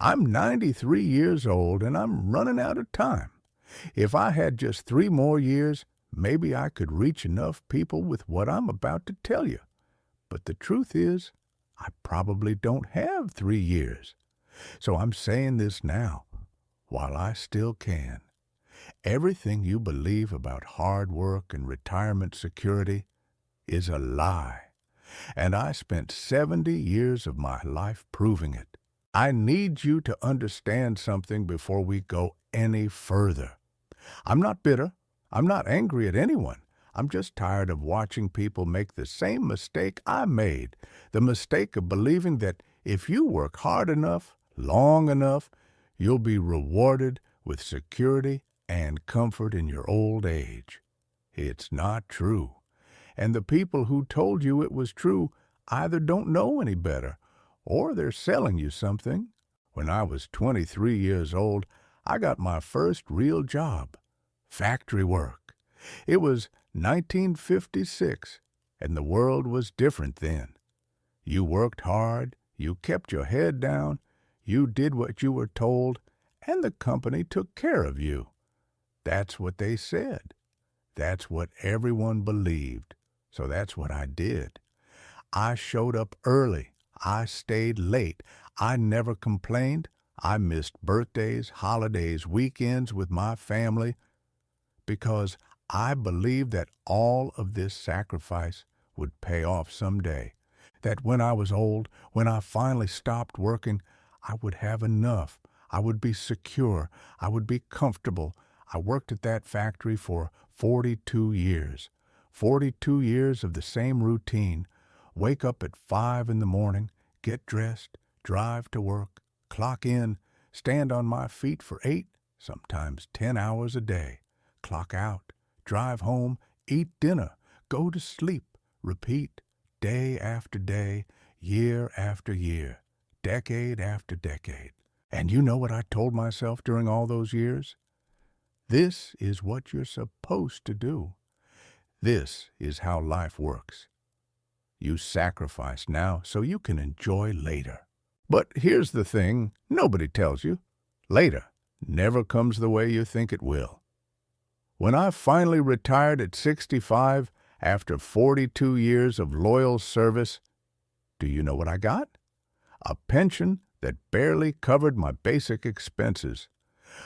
I'm 93 years old and I'm running out of time. If I had just 3 more years, maybe I could reach enough people with what I'm about to tell you. But the truth is, I probably don't have 3 years. So I'm saying this now, while I still can. Everything you believe about hard work and retirement security is a lie. And I spent 70 years of my life proving it. I need you to understand something before we go any further. I'm not bitter. I'm not angry at anyone. I'm just tired of watching people make the same mistake I made, the mistake of believing that if you work hard enough, long enough, you'll be rewarded with security and comfort in your old age. It's not true. And the people who told you it was true either don't know any better or they're selling you something. When I was 23 years old, I got my first real job, factory work. It was 1956, and the world was different then. You worked hard, you kept your head down, you did what you were told, and the company took care of you. That's what they said. That's what everyone believed. So that's what I did. I showed up early. I stayed late. I never complained. I missed birthdays, holidays, weekends with my family because I believed that all of this sacrifice would pay off someday. That when I was old, when I finally stopped working, I would have enough. I would be secure. I would be comfortable. I worked at that factory for 42 years. 42 years of the same routine. Wake up at 5 in the morning, get dressed, drive to work, clock in, stand on my feet for 8, sometimes 10 hours a day, clock out, drive home, eat dinner, go to sleep, repeat, day after day, year after year, decade after decade. And you know what I told myself during all those years? This is what you're supposed to do. This is how life works. You sacrifice now so you can enjoy later. But here's the thing nobody tells you. Later never comes the way you think it will. When I finally retired at 65 after 42 years of loyal service, do you know what I got? A pension that barely covered my basic expenses.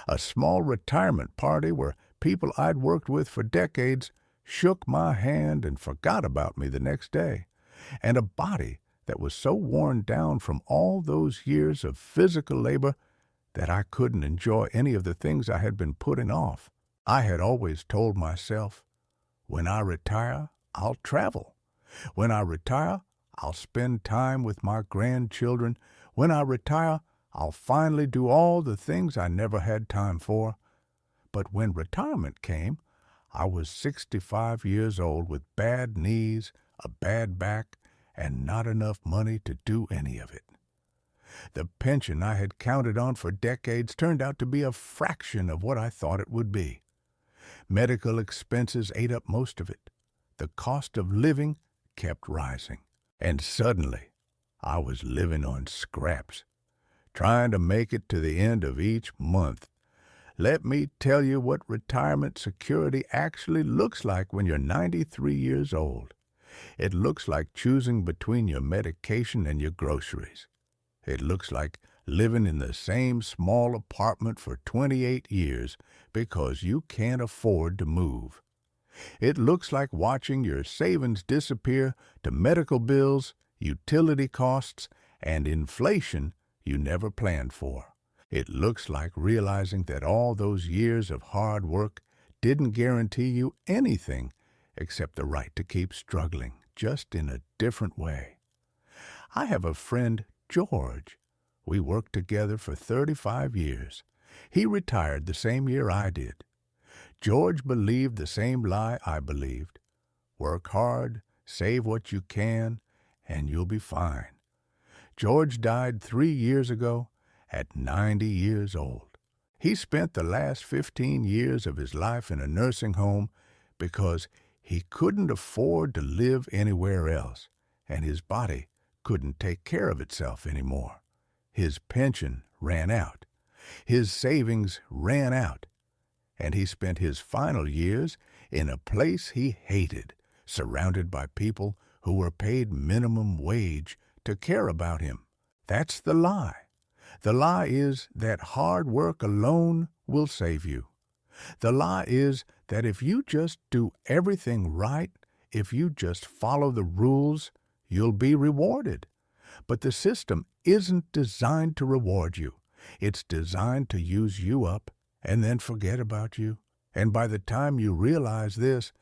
A small retirement party where people I'd worked with for decades shook my hand and forgot about me the next day, and a body that was so worn down from all those years of physical labor that I couldn't enjoy any of the things I had been putting off. I had always told myself, when I retire, I'll travel. When I retire, I'll spend time with my grandchildren. When I retire, I'll finally do all the things I never had time for. But when retirement came, I was 65 years old with bad knees, a bad back, and not enough money to do any of it. The pension I had counted on for decades turned out to be a fraction of what I thought it would be. Medical expenses ate up most of it. The cost of living kept rising. And suddenly, I was living on scraps, trying to make it to the end of each month. Let me tell you what retirement security actually looks like when you're 93 years old. It looks like choosing between your medication and your groceries. It looks like living in the same small apartment for 28 years because you can't afford to move. It looks like watching your savings disappear to medical bills, utility costs, and inflation you never planned for. It looks like realizing that all those years of hard work didn't guarantee you anything except the right to keep struggling, just in a different way. I have a friend, George. We worked together for 35 years. He retired the same year I did. George believed the same lie I believed. Work hard, save what you can, and you'll be fine. George died 3 years ago at 90 years old. He spent the last 15 years of his life in a nursing home because he couldn't afford to live anywhere else, and his body couldn't take care of itself anymore. His pension ran out. His savings ran out. And he spent his final years in a place he hated, surrounded by people who were paid minimum wage to care about him. That's the lie. The lie is that hard work alone will save you. The lie is that if you just do everything right, if you just follow the rules, you'll be rewarded. But the system isn't designed to reward you. It's designed to use you up and then forget about you. And by the time you realize this,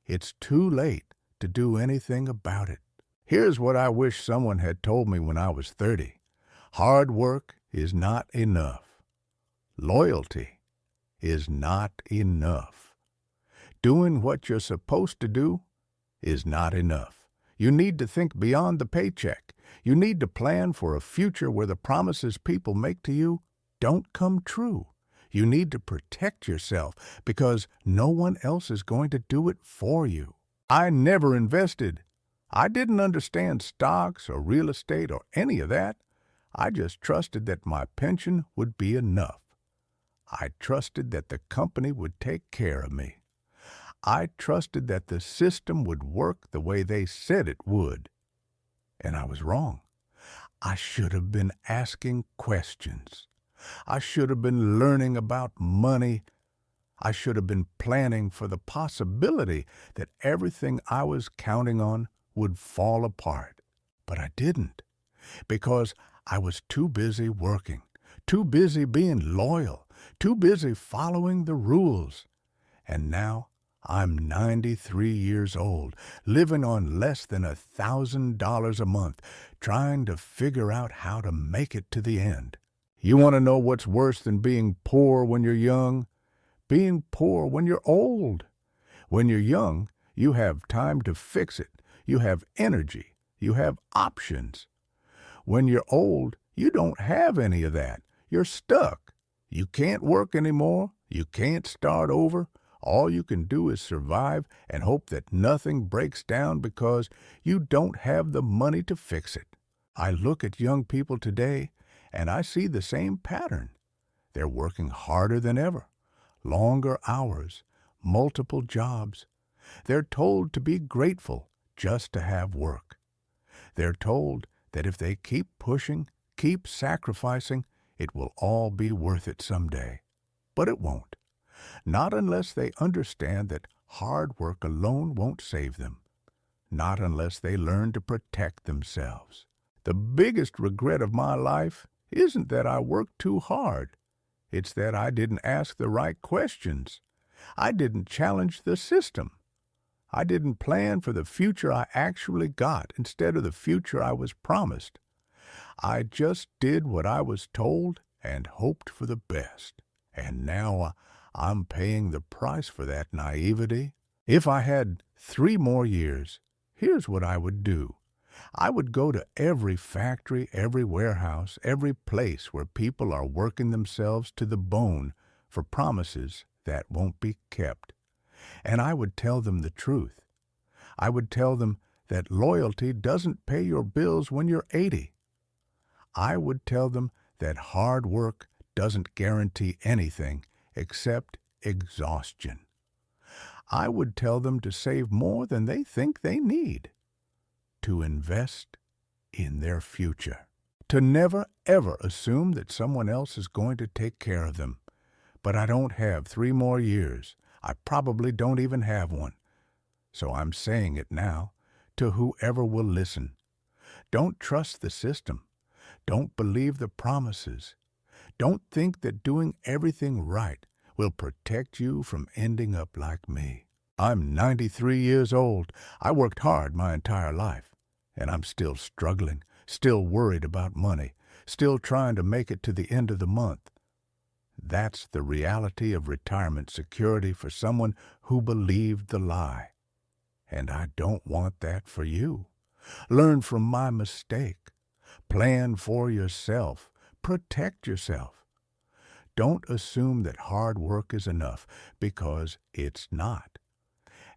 it's too late to do anything about it. Here's what I wish someone had told me when I was 30. Hard work is not enough. Loyalty is not enough. Doing what you're supposed to do is not enough. You need to think beyond the paycheck. You need to plan for a future where the promises people make to you don't come true. You need to protect yourself because no one else is going to do it for you. I never invested. I didn't understand stocks or real estate or any of that. I just trusted that my pension would be enough. I trusted that the company would take care of me. I trusted that the system would work the way they said it would. And I was wrong. I should have been asking questions. I should have been learning about money. I should have been planning for the possibility that everything I was counting on would fall apart. But I didn't, because I was too busy working, too busy being loyal, too busy following the rules. And now I'm 93 years old, living on less than $1,000 a month, trying to figure out how to make it to the end. You want to know what's worse than being poor when you're young? Being poor when you're old. When you're young, you have time to fix it. You have energy. You have options. When you're old, you don't have any of that. You're stuck. You can't work anymore. You can't start over. All you can do is survive and hope that nothing breaks down because you don't have the money to fix it. I look at young people today and I see the same pattern. They're working harder than ever, longer hours, multiple jobs. They're told to be grateful just to have work. They're told that if they keep pushing, keep sacrificing, it will all be worth it someday. But it won't. Not unless they understand that hard work alone won't save them. Not unless they learn to protect themselves. The biggest regret of my life isn't that I worked too hard. It's that I didn't ask the right questions. I didn't challenge the system. I didn't plan for the future I actually got instead of the future I was promised. I just did what I was told and hoped for the best. And now I'm paying the price for that naivety. If I had 3 more years, here's what I would do. I would go to every factory, every warehouse, every place where people are working themselves to the bone for promises that won't be kept. And I would tell them the truth. I would tell them that loyalty doesn't pay your bills when you're 80. I would tell them that hard work doesn't guarantee anything except exhaustion. I would tell them to save more than they think they need, to invest in their future, to never ever assume that someone else is going to take care of them. But I don't have 3 more years. I probably don't even have one. So I'm saying it now to whoever will listen. Don't trust the system. Don't believe the promises. Don't think that doing everything right will protect you from ending up like me. I'm 93 years old. I worked hard my entire life, and I'm still struggling, still worried about money, still trying to make it to the end of the month. That's the reality of retirement security for someone who believed the lie. And I don't want that for you. Learn from my mistake. Plan for yourself. Protect yourself. Don't assume that hard work is enough, because it's not.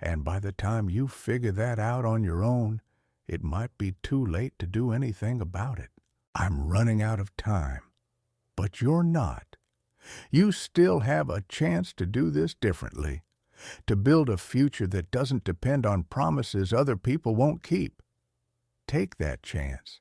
And by the time you figure that out on your own, it might be too late to do anything about it. I'm running out of time. But you're not. You still have a chance to do this differently, to build a future that doesn't depend on promises other people won't keep. Take that chance.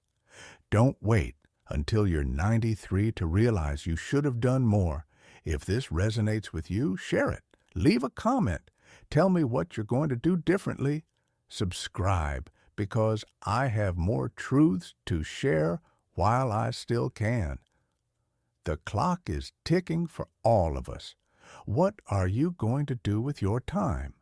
Don't wait until you're 93 to realize you should have done more. If this resonates with you, share it. Leave a comment. Tell me what you're going to do differently. Subscribe, because I have more truths to share while I still can. The clock is ticking for all of us. What are you going to do with your time?